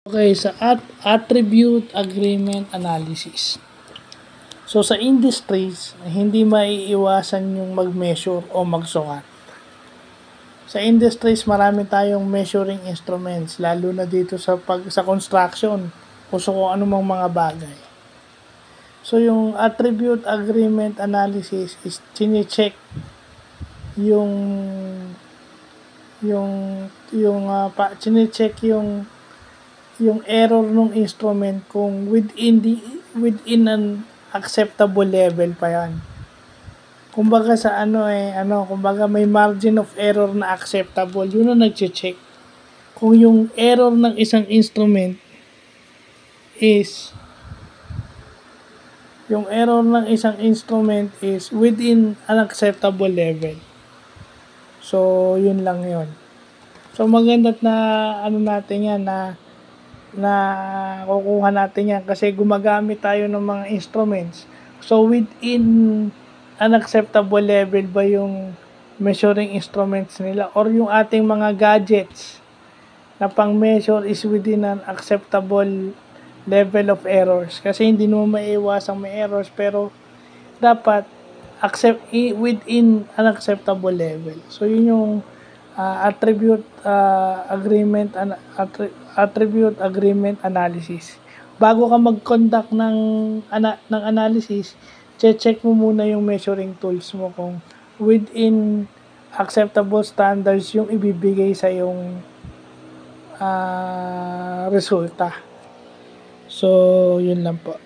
Okay, sa attribute agreement analysis. So sa industries, hindi maiiwasan yung mag-measure o magsukat. Sa industries, marami tayong measuring instruments, lalo na dito sa construction o sa kung anumang mga bagay. So yung attribute agreement analysis is chine-check yung chine-check yung error ng instrument kung within an acceptable level pa yan. Kumbaga kumbaga may margin of error na acceptable, yun ang nagche-check. Kung yung error ng isang instrument is within an acceptable level. So, yun lang yun. So, maganda't na natin yan na kukuha natin yan kasi gumagamit tayo ng mga instruments. So, within an acceptable level ba yung measuring instruments nila or yung ating mga gadgets na pang-measure is within an acceptable level of errors. Kasi hindi naman maiiwasang may errors pero dapat within an acceptable level. So, yun yung attribute agreement analysis. Bago ka mag-conduct ng analysis, check mo muna yung measuring tools mo kung within acceptable standards yung ibibigay sa yung resulta. So, yun lang po.